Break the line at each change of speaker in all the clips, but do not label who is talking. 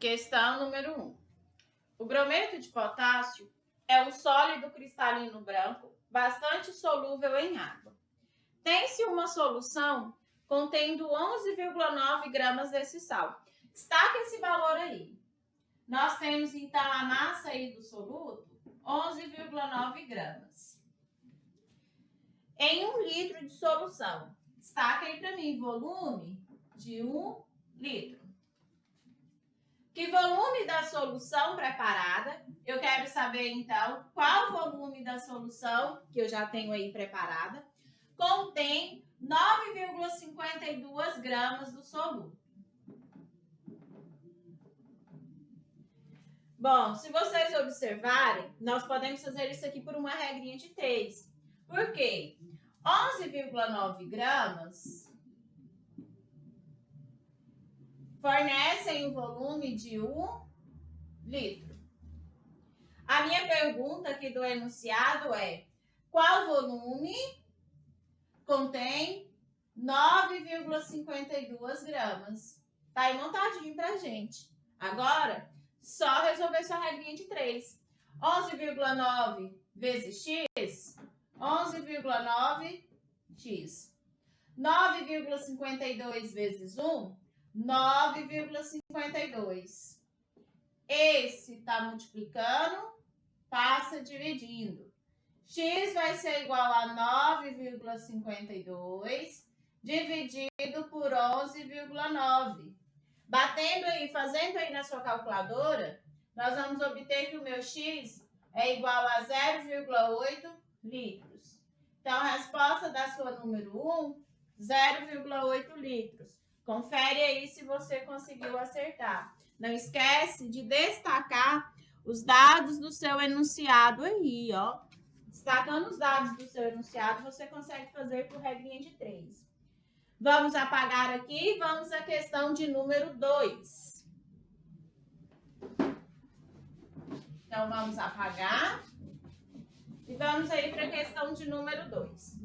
Questão número 1. O brometo de potássio é um sólido cristalino branco, bastante solúvel em água. Tem-se uma solução contendo 11,9 gramas desse sal. Destaca esse valor aí. Nós temos, então, a massa aí do soluto, 11,9 gramas. Em 1 litro de solução. Destaca aí para mim, volume de 1 litro. Que volume da solução preparada? Eu quero saber, então, qual volume da solução, que eu já tenho aí preparada, contém 9,52 gramas do soluto. Bom, se vocês observarem, nós podemos fazer isso aqui por uma regrinha de 3. Por quê? 11,9 gramas fornecem um volume de 1 litro. A minha pergunta aqui do enunciado é: qual volume contém 9,52 gramas? Tá aí montadinho pra gente. Agora, só resolver sua regrinha de 3. 11,9 vezes x, 11,9x. 9,52 vezes 1, 9,52. Esse está multiplicando, passa dividindo. X vai ser igual a 9,52 dividido por 11,9. Batendo aí, fazendo aí na sua calculadora, nós vamos obter que o meu X é igual a 0,8 litros. Então, a resposta da sua número 1, 0,8 litros. Confere aí se você conseguiu acertar. Não esquece de destacar os dados do seu enunciado aí, ó. Destacando os dados do seu enunciado, você consegue fazer por regrinha de 3. Vamos apagar aqui, vamos à questão de número 2. Então, vamos apagar e vamos aí para a questão de número 2.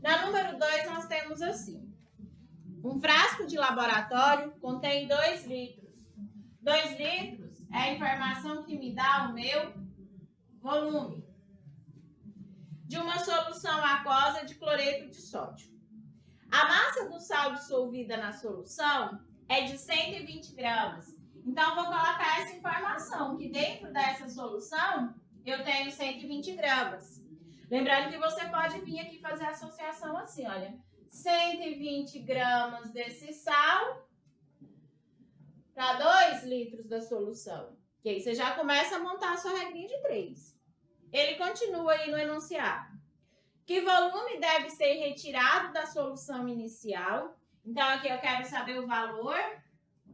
Na número 2, nós temos assim: um frasco de laboratório contém 2 litros. 2 litros é a informação que me dá o meu volume de uma solução aquosa de cloreto de sódio. A massa do sal dissolvida na solução é de 120 gramas. Então, vou colocar essa informação, que dentro dessa solução eu tenho 120 gramas. Lembrando que você pode vir aqui fazer a associação assim, olha. 120 gramas desse sal para 2 litros da solução. Que aí você já começa a montar a sua regrinha de 3. Ele continua aí no enunciado. Que volume deve ser retirado da solução inicial? Então, aqui eu quero saber o valor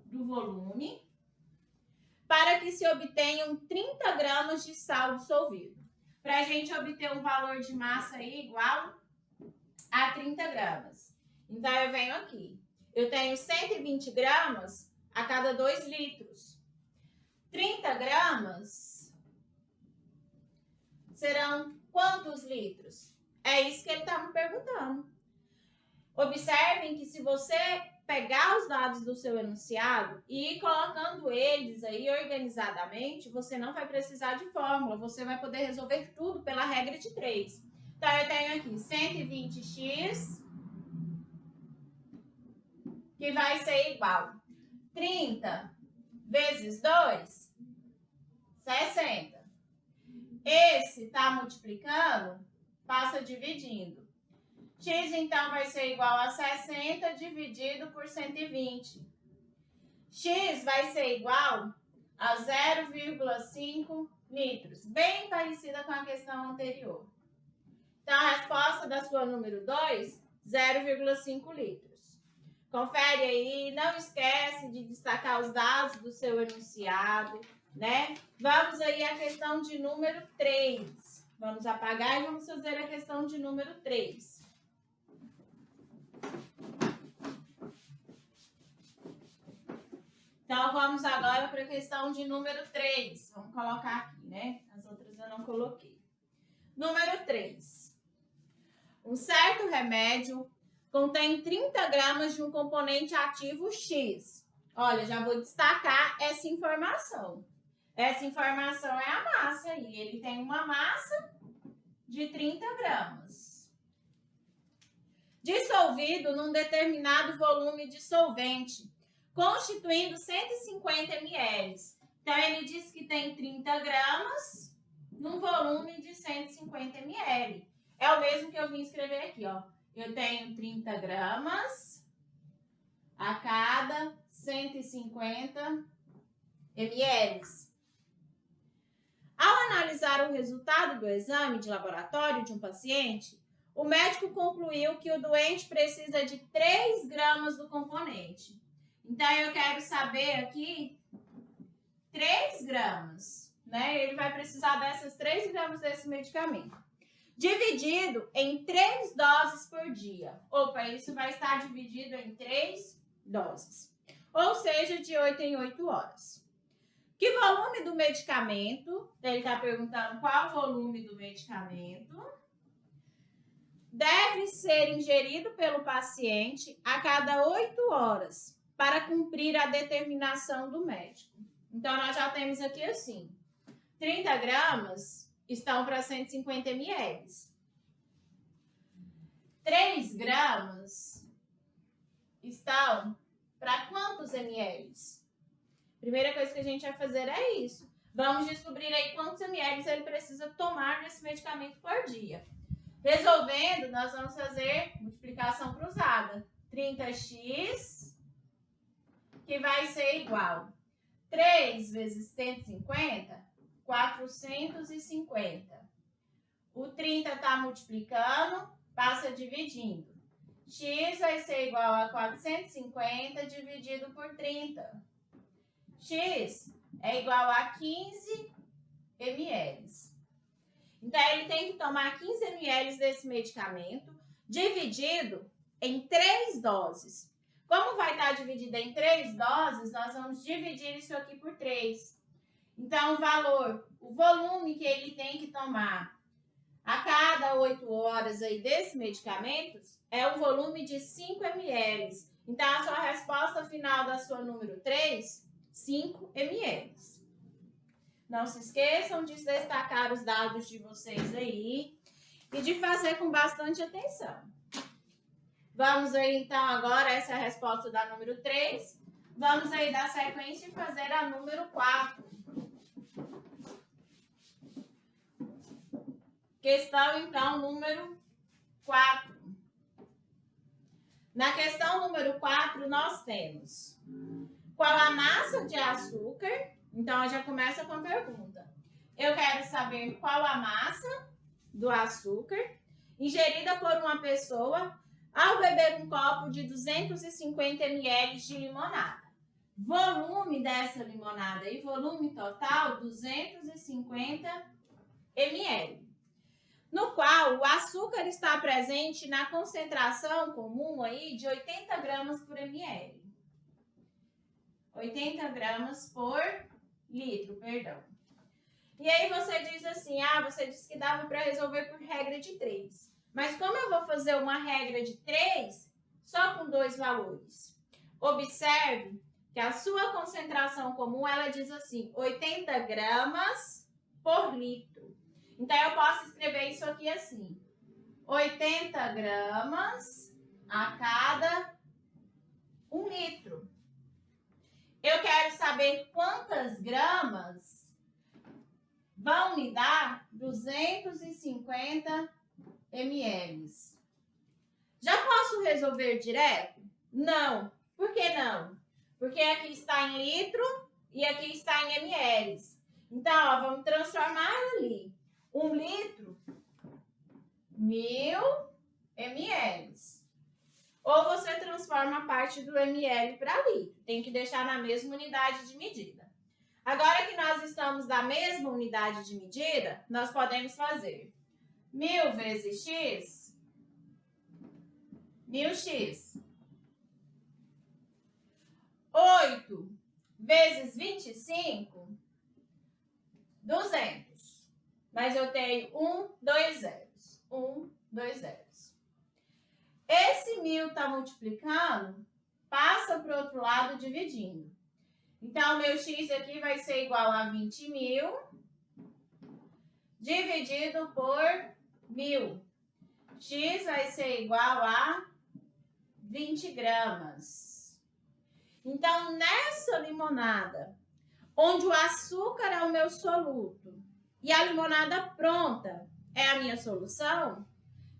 do volume para que se obtenham 30 gramas de sal dissolvido. Para a gente obter um valor de massa aí igual a 30 gramas. Então, eu venho aqui. Eu tenho 120 gramas a cada 2 litros. 30 gramas serão quantos litros? É isso que ele está me perguntando. Observem que se você pegar os dados do seu enunciado e ir colocando eles aí organizadamente, você não vai precisar de fórmula, você vai poder resolver tudo pela regra de 3. Então, eu tenho aqui 120x, que vai ser igual 30 vezes 2, 60. Esse está multiplicando, passa dividindo. X, então, vai ser igual a 60 dividido por 120. X vai ser igual a 0,5 litros. Bem parecida com a questão anterior. Então, a resposta da sua número 2, 0,5 litros. Confere aí, não esquece de destacar os dados do seu enunciado, né? Vamos aí à questão de número 3. Vamos apagar e vamos fazer a questão de número 3. Então, vamos agora para a questão de número 3. Vamos colocar aqui, né? As outras eu não coloquei. Número 3. Um certo remédio contém 30 gramas de um componente ativo X. Olha, já vou destacar essa informação. Essa informação é a massa aí. Ele tem uma massa de 30 gramas. Dissolvido num determinado volume de solvente, constituindo 150 ml. Então, ele diz que tem 30 gramas num volume de 150 ml. É o mesmo que eu vim escrever aqui, ó. Eu tenho 30 gramas a cada 150 ml. Ao analisar o resultado do exame de laboratório de um paciente, o médico concluiu que o doente precisa de 3 gramas do componente. Então, eu quero saber aqui 3 gramas, né? Ele vai precisar dessas 3 gramas desse medicamento. Dividido em 3 doses por dia. Opa, isso vai estar dividido em 3 doses. Ou seja, de 8 em 8 horas. Que volume do medicamento? Ele está perguntando qual o volume do medicamento deve ser ingerido pelo paciente a cada 8 horas para cumprir a determinação do médico. Então, nós já temos aqui assim, 30 gramas estão para 150 ml. 3 gramas estão para quantos ml? Primeira coisa que a gente vai fazer é isso. Vamos descobrir aí quantos ml ele precisa tomar desse medicamento por dia. Resolvendo, nós vamos fazer multiplicação cruzada. 30x, que vai ser igual 3 vezes 150, 450. O 30 está multiplicando, passa dividindo. X vai ser igual a 450 dividido por 30. X é igual a 15 ml. Então, ele tem que tomar 15 ml desse medicamento, dividido em 3 doses. Como vai estar dividido em 3 doses, nós vamos dividir isso aqui por 3. Então, o volume que ele tem que tomar a cada 8 horas aí desse medicamento é o volume de 5 ml. Então, a sua resposta final da sua número 3, 5 ml. Não se esqueçam de destacar os dados de vocês aí e de fazer com bastante atenção. Vamos aí, então, agora, essa é a resposta da número 3. Vamos aí dar sequência e fazer a número 4. Questão, então, número 4. Na questão número 4, nós temos qual a massa de açúcar. Então, já começa com a pergunta. Eu quero saber qual a massa do açúcar ingerida por uma pessoa ao beber um copo de 250 ml de limonada. Volume dessa limonada e volume total, 250 ml. No qual o açúcar está presente na concentração comum aí de 80 gramas por ml. 80 gramas por litro, perdão. E aí você diz assim, você disse que dava para resolver por regra de 3. Mas como eu vou fazer uma regra de 3 só com 2 valores? Observe que a sua concentração comum, ela diz assim, 80 gramas por litro. Então, eu posso escrever isso aqui assim, 80 gramas a cada 1 litro. Eu quero saber quantas gramas vão me dar 250 ml. Já posso resolver direto? Não. Por que não? Porque aqui está em litro e aqui está em ml. Então, vamos transformar ali. 1 litro, 1000 ml. Ou você transforma a parte do ml para litro. Tem que deixar na mesma unidade de medida. Agora que nós estamos na mesma unidade de medida, nós podemos fazer 1000 vezes x, 1000x. 8 vezes 25, 200. Mas eu tenho 2 zeros. 2 zeros. Esse 1000 está multiplicando, passa para o outro lado dividindo. Então, meu x aqui vai ser igual a 20.000 dividido por 1.000. X vai ser igual a 20 gramas. Então, nessa limonada, onde o açúcar é o meu soluto e a limonada pronta é a minha solução,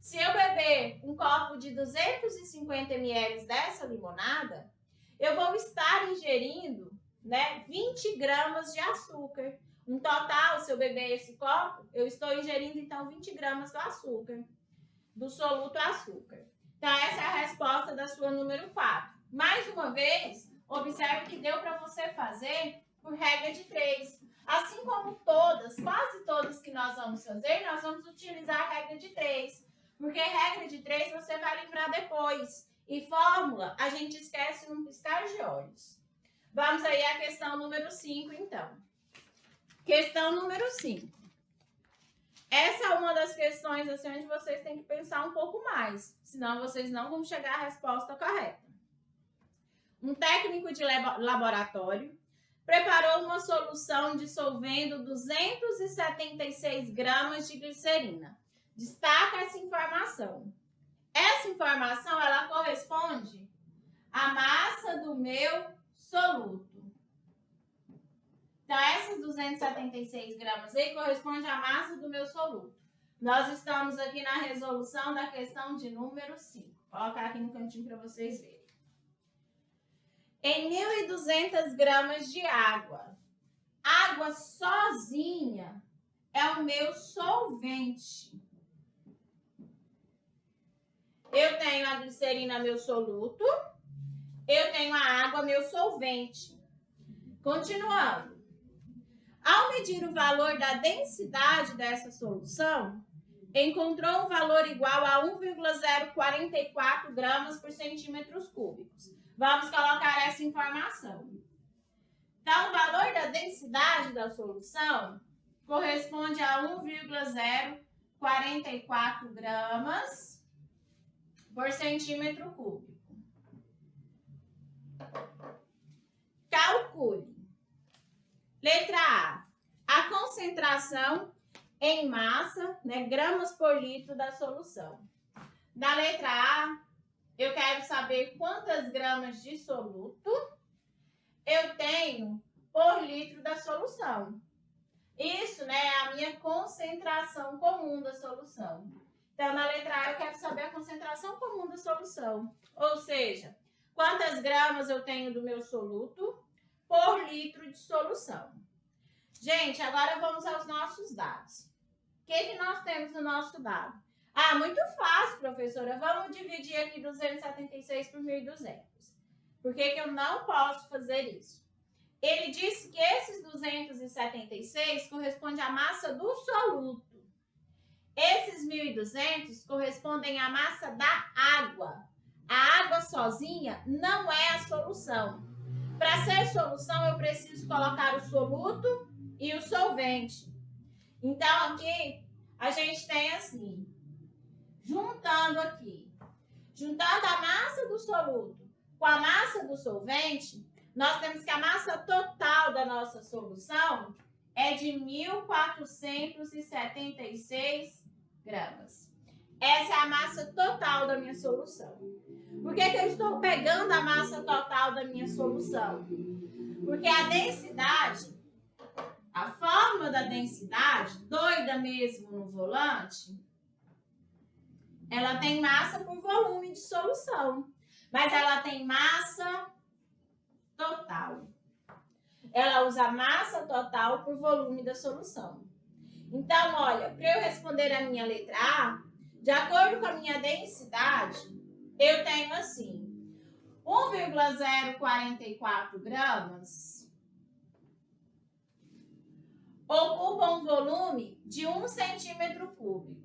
se eu beber um copo de 250 ml dessa limonada, eu vou estar ingerindo, né, 20 gramas de açúcar. Um total, se eu beber esse copo, eu estou ingerindo, então, 20 gramas do açúcar, do soluto açúcar. Então, essa é a resposta da sua número 4. Mais uma vez, observe que deu para você fazer por regra de 3. Assim como todas, quase todas que nós vamos fazer, nós vamos utilizar a regra de 3. Porque regra de 3 você vai lembrar depois. E fórmula a gente esquece num piscar de olhos. Vamos aí à questão número 5, então. Questão número 5. Essa é uma das questões assim, onde vocês têm que pensar um pouco mais. Senão vocês não vão chegar à resposta correta. Um técnico de laboratório preparou uma solução dissolvendo 276 gramas de glicerina. Destaca essa informação. Essa informação, ela corresponde à massa do meu soluto. Então, essas 276 gramas aí correspondem à massa do meu soluto. Nós estamos aqui na resolução da questão de número 5. Vou colocar aqui no cantinho para vocês verem. Em 1.200 gramas de água, água sozinha é o meu solvente. Eu tenho a glicerina, meu soluto. Eu tenho a água, meu solvente. Continuando. Ao medir o valor da densidade dessa solução, encontrou um valor igual a 1,044 gramas por centímetros cúbicos. Vamos colocar essa informação. Então, o valor da densidade da solução corresponde a 1,044 gramas por centímetro cúbico. Calcule. Letra A. A concentração em massa, né, gramas por litro da solução. Na letra A, eu quero saber quantas gramas de soluto eu tenho por litro da solução. Isso, né, é a minha concentração comum da solução. Então, na letra A, eu quero saber a concentração comum da solução. Ou seja, quantas gramas eu tenho do meu soluto por litro de solução. Gente, agora vamos aos nossos dados. O que nós temos no nosso dado? Ah, muito fácil, professora. Vamos dividir aqui 276 por 1.200. Por que eu não posso fazer isso? Ele disse que esses 276 correspondem à massa do soluto. Esses 1.200 correspondem à massa da água. A água sozinha não é a solução. Para ser solução, eu preciso colocar o soluto e o solvente. Então, aqui, a gente tem assim, juntando a massa do soluto com a massa do solvente, nós temos que a massa total da nossa solução é de 1.476 gramas. Essa é a massa total da minha solução. Por que eu estou pegando a massa total da minha solução? Porque a densidade, a fórmula da densidade, doida mesmo no volante, ela tem massa por volume de solução, mas ela tem massa total. Ela usa massa total por volume da solução. Então, olha, para eu responder a minha letra A, de acordo com a minha densidade, eu tenho assim, 1,044 gramas ocupa um volume de 1 centímetro cúbico.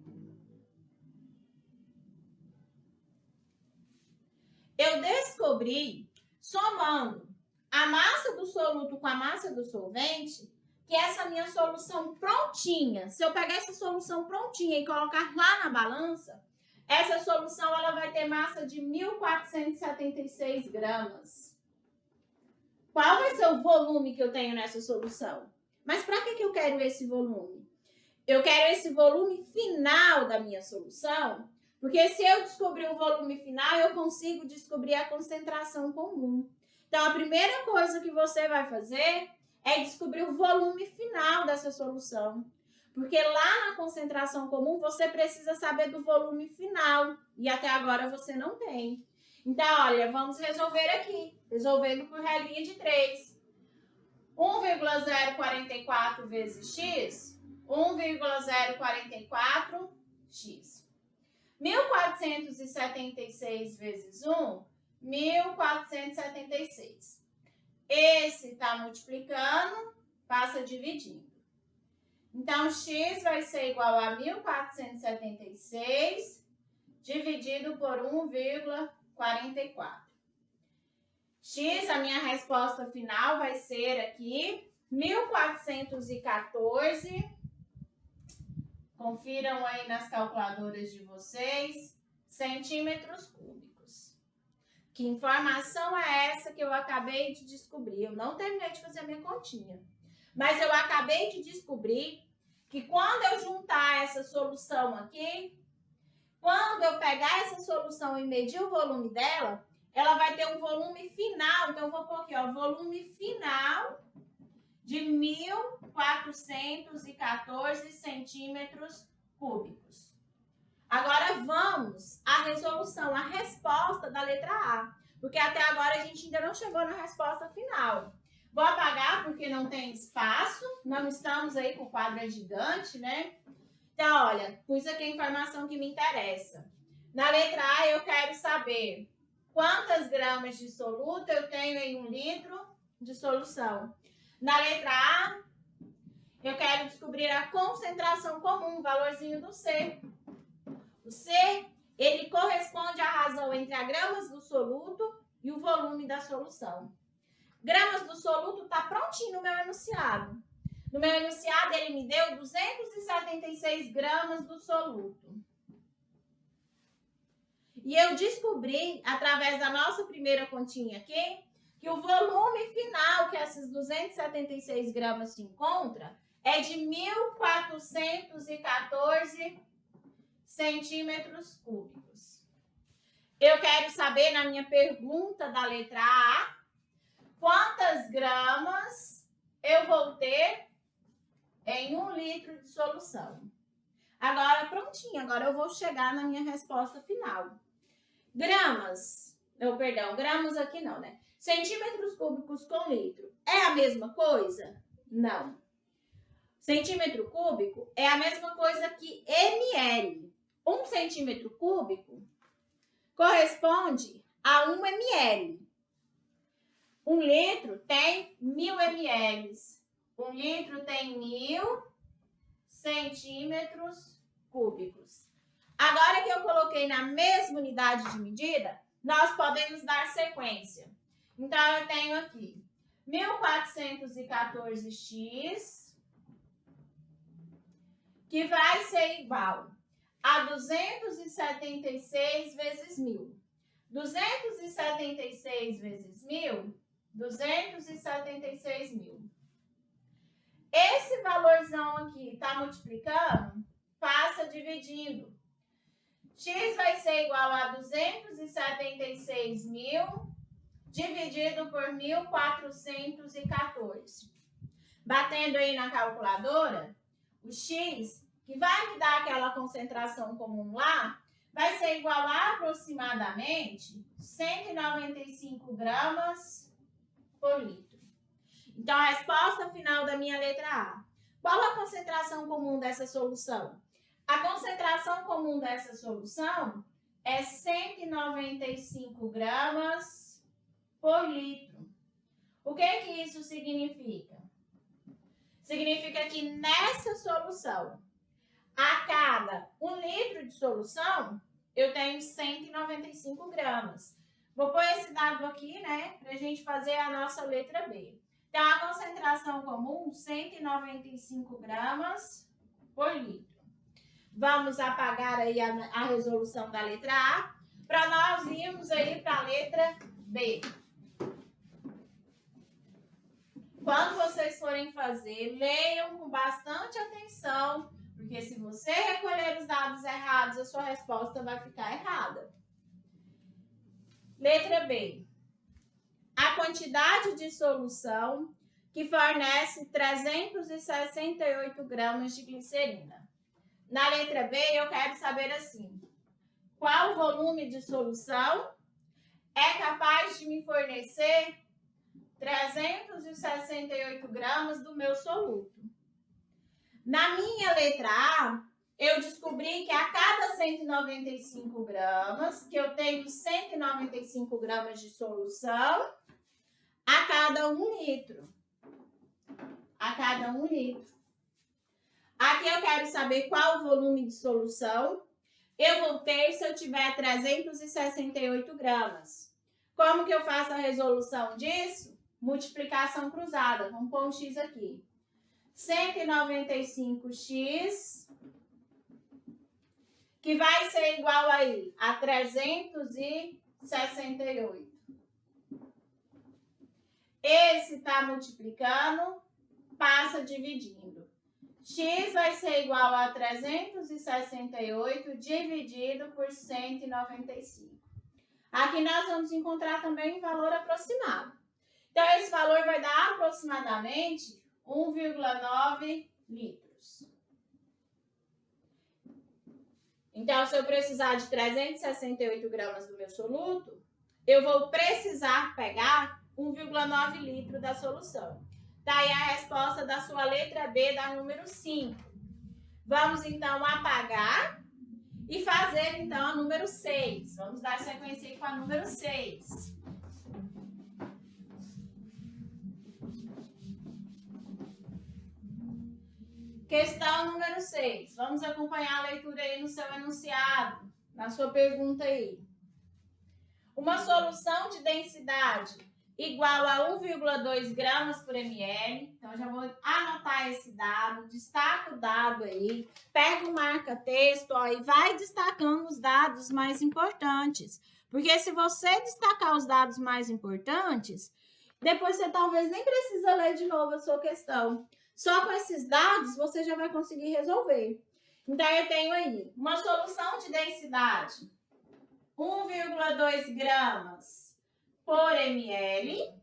Eu descobri, somando a massa do soluto com a massa do solvente, que essa minha solução prontinha, se eu pegar essa solução prontinha e colocar lá na balança, essa solução ela vai ter massa de 1.476 gramas. Qual vai ser o volume que eu tenho nessa solução? Mas para que eu quero esse volume? Eu quero esse volume final da minha solução, porque se eu descobrir o volume final, eu consigo descobrir a concentração comum. Então, a primeira coisa que você vai fazer é descobrir o volume final dessa solução. Porque lá na concentração comum, você precisa saber do volume final. E até agora você não tem. Então, olha, vamos resolver aqui. Resolvendo por regrinha de 3. 1,044 vezes x, 1,044x. 1.476 vezes 1, 1.476. Esse está multiplicando, passa dividindo. Então, x vai ser igual a 1.476 dividido por 1,44. X, a minha resposta final vai ser aqui 1.414. Confiram aí nas calculadoras de vocês, centímetros cúbicos. Que informação é essa que eu acabei de descobrir? Eu não terminei de fazer a minha continha. Mas eu acabei de descobrir que quando eu juntar essa solução aqui, quando eu pegar essa solução e medir o volume dela, ela vai ter um volume final. Então, eu vou pôr aqui, ó, volume final de 1.414 centímetros cúbicos. Agora, vamos à resolução, à resposta da letra A. Porque até agora a gente ainda não chegou na resposta final. Vou apagar porque não tem espaço, não estamos aí com o quadro gigante, né? Então, olha, pus aqui a informação que me interessa. Na letra A, eu quero saber quantas gramas de soluto eu tenho em 1 litro de solução. Na letra A, eu quero descobrir a concentração comum, o valorzinho do C. O C, ele corresponde à razão entre as gramas do soluto e o volume da solução. Gramas do soluto está prontinho no meu enunciado. No meu enunciado, ele me deu 276 gramas do soluto. E eu descobri, através da nossa primeira continha aqui, que o volume final que essas 276 gramas se encontra é de 1.414 centímetros cúbicos. Eu quero saber, na minha pergunta da letra A, quantas gramas eu vou ter em 1 litro de solução. Agora, prontinho, agora eu vou chegar na minha resposta final. Gramas aqui não, né? Centímetros cúbicos com litro é a mesma coisa? Não. Centímetro cúbico é a mesma coisa que ml. 1 centímetro cúbico corresponde a 1 ml. 1 litro tem 1.000 ml. 1 litro tem 1.000 centímetros cúbicos. Agora que eu coloquei na mesma unidade de medida, nós podemos dar sequência. Então, eu tenho aqui 1.414x, que vai ser igual a 276 vezes 1.000. 276 vezes 1.000, 276.000. Esse valorzão aqui está multiplicando, passa dividindo. X vai ser igual a 276.000 dividido por 1.414. Batendo aí na calculadora, o X, que vai me dar aquela concentração comum lá, vai ser igual a aproximadamente 195 gramas por litro. Então, a resposta final da minha letra A. Qual a concentração comum dessa solução? A concentração comum dessa solução é 195 gramas por litro. O que isso significa? Significa que nessa solução, a cada 1 litro de solução, eu tenho 195 gramas. Vou pôr esse dado aqui, né, para a gente fazer a nossa letra B. Então, a concentração comum, 195 gramas por litro. Vamos apagar aí a resolução da letra A, para nós irmos aí para a letra B. Quando vocês forem fazer, leiam com bastante atenção, porque se você recolher os dados errados, a sua resposta vai ficar errada. Letra B. A quantidade de solução que fornece 368 gramas de glicerina. Na letra B, eu quero saber assim, qual volume de solução é capaz de me fornecer 368 gramas do meu soluto? Na minha letra A, eu descobri que a cada 195 gramas, que eu tenho 195 gramas de solução, a cada 1 litro. A cada 1 litro. Aqui eu quero saber qual o volume de solução eu vou ter se eu tiver 368 gramas. Como que eu faço a resolução disso? Multiplicação cruzada. Vamos pôr um x aqui. 195x, que vai ser igual aí a 368. Esse está multiplicando, passa dividindo. X vai ser igual a 368 dividido por 195. Aqui nós vamos encontrar também um valor aproximado. Então, esse valor vai dar aproximadamente 1,9 litros. Então, se eu precisar de 368 gramas do meu soluto, eu vou precisar pegar 1,9 litro da solução. Tá aí a resposta da sua letra B, da número 5. Vamos, então, apagar e fazer, então, a número 6. Vamos dar sequência aí com a número 6. Questão número 6. Vamos acompanhar a leitura aí no seu enunciado, na sua pergunta aí. Uma solução de densidade igual a 1,2 gramas por ml. Então, já vou anotar esse dado, destaca o dado aí, pega o marca-texto e vai destacando os dados mais importantes. Porque se você destacar os dados mais importantes, depois você talvez nem precisa ler de novo a sua questão. Só com esses dados, você já vai conseguir resolver. Então, eu tenho aí uma solução de densidade, 1,2 gramas por ml.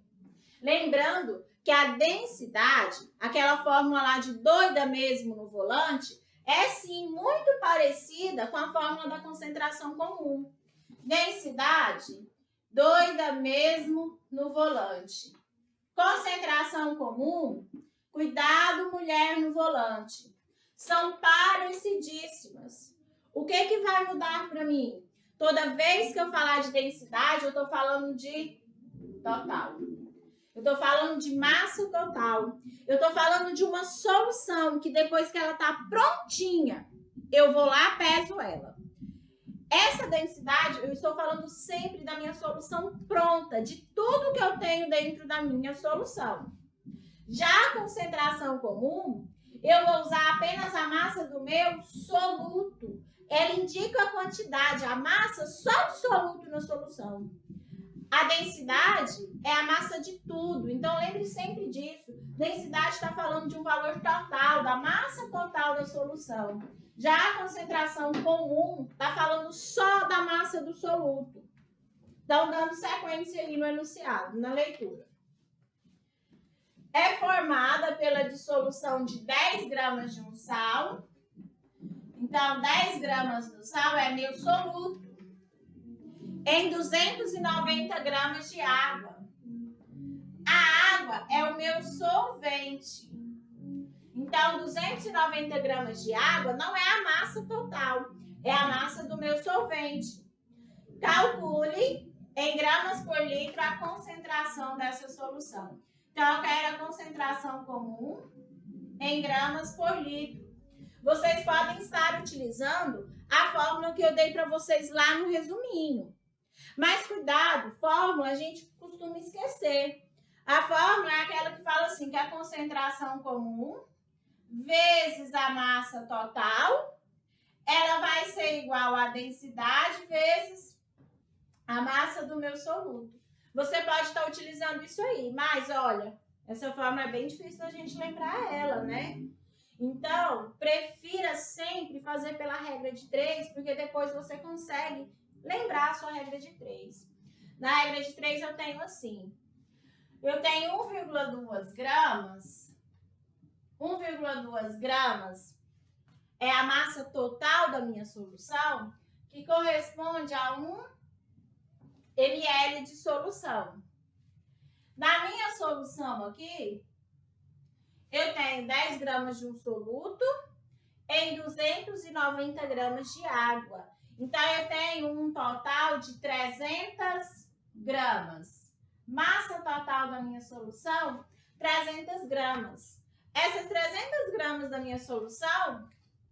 Lembrando que a densidade, aquela fórmula lá de doida mesmo no volante, é sim muito parecida com a fórmula da concentração comum. Densidade, doida mesmo no volante. Concentração comum, cuidado, mulher no volante. São parecidíssimas. O que vai mudar para mim? Toda vez que eu falar de densidade, eu estou falando de total. Eu estou falando de massa total. Eu estou falando de uma solução que depois que ela está prontinha, eu vou lá, peso ela. Essa densidade, eu estou falando sempre da minha solução pronta, de tudo que eu tenho dentro da minha solução. Já a concentração comum, eu vou usar apenas a massa do meu soluto. Ela indica a quantidade, a massa só de soluto na solução. A densidade é a massa de tudo. Então, lembre sempre disso. Densidade está falando de um valor total, da massa total da solução. Já a concentração comum está falando só da massa do soluto. Então, dando sequência aí no enunciado, na leitura. É formada pela dissolução de 10 gramas de um sal. Então, 10 gramas do sal é meu soluto em 290 gramas de água. A água é o meu solvente. Então, 290 gramas de água não é a massa total, é a massa do meu solvente. Calcule em gramas por litro a concentração dessa solução. Então, eu quero a concentração comum em gramas por litro. Vocês podem estar utilizando a fórmula que eu dei para vocês lá no resuminho. Mas cuidado, fórmula a gente costuma esquecer. A fórmula é aquela que fala assim, que a concentração comum vezes a massa total ela vai ser igual à densidade vezes a massa do meu soluto. Você pode estar utilizando isso aí, mas olha, essa fórmula é bem difícil da gente lembrar ela, né? Então, prefira sempre fazer pela regra de 3, porque depois você consegue lembrar a sua regra de 3. Na regra de 3 eu tenho assim, eu tenho 1,2 gramas, 1,2 gramas é a massa total da minha solução, que corresponde a 1 ml de solução. Na minha solução aqui, eu tenho 10 gramas de um soluto em 290 gramas de água. Então, eu tenho um total de 300 gramas. Massa total da minha solução, 300 gramas. Essas 300 gramas da minha solução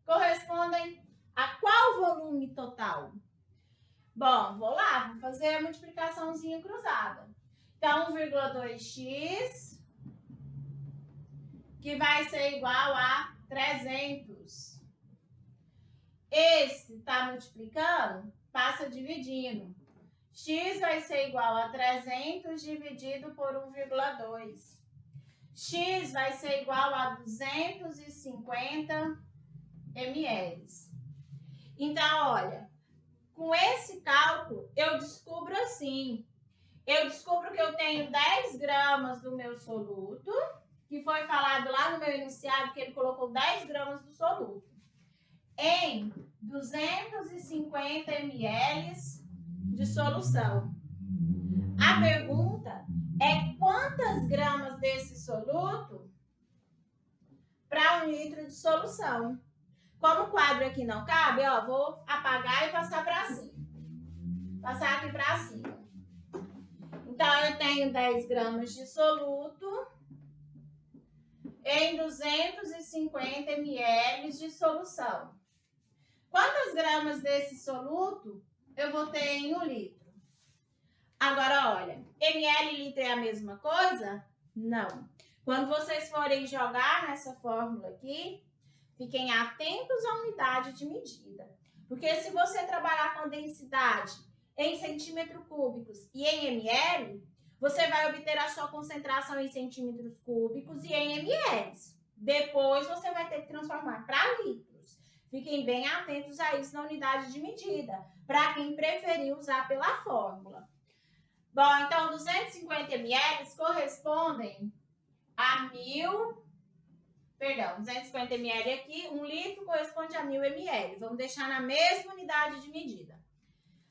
correspondem a qual volume total? Bom, vou lá, vou fazer a multiplicaçãozinha cruzada. Então, 1,2x, que vai ser igual a 300. Esse tá multiplicando, passa dividindo. X vai ser igual a 300 dividido por 1,2. X vai ser igual a 250 ml. Então, olha, com esse cálculo, eu descubro assim. Eu descubro que eu tenho 10 gramas do meu soluto, que foi falado lá no meu enunciado, que ele colocou 10 gramas do soluto, em 250 ml de solução. A pergunta é quantas gramas desse soluto para 1 litro de solução. Como o quadro aqui não cabe, ó, vou apagar e passar para cima. Passar aqui para cima. Então, eu tenho 10 gramas de soluto em 250 ml de solução. Quantas gramas desse soluto eu vou ter em 1 litro? Agora, olha, ml e litro é a mesma coisa? Não. Quando vocês forem jogar nessa fórmula aqui, fiquem atentos à unidade de medida. Porque se você trabalhar com densidade em centímetros cúbicos e em ml, você vai obter a sua concentração em centímetros cúbicos e em ml. Depois você vai ter que transformar para litros. Fiquem bem atentos a isso na unidade de medida, para quem preferir usar pela fórmula. Bom, então 250 ml correspondem a 250 ml aqui, 1 litro corresponde a 1000 ml. Vamos deixar na mesma unidade de medida.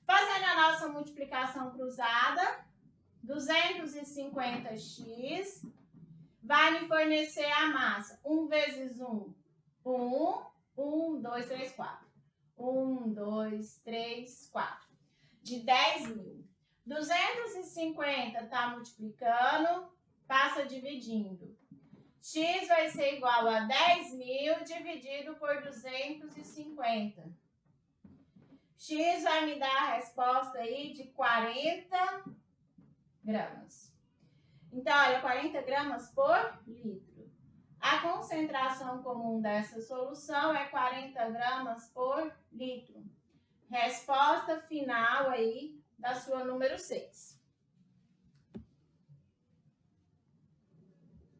Fazendo a nossa multiplicação cruzada, 250x vai me fornecer a massa. 1 vezes 1, 1. 1, 2, 3, 4. 1, 2, 3, 4. De 10.000. 250 está multiplicando, passa dividindo. X vai ser igual a 10.000 dividido por 250. X vai me dar a resposta aí de 40 gramas. Então, olha, 40 gramas por litro. A concentração comum dessa solução é 40 gramas por litro. Resposta final aí da sua número 6.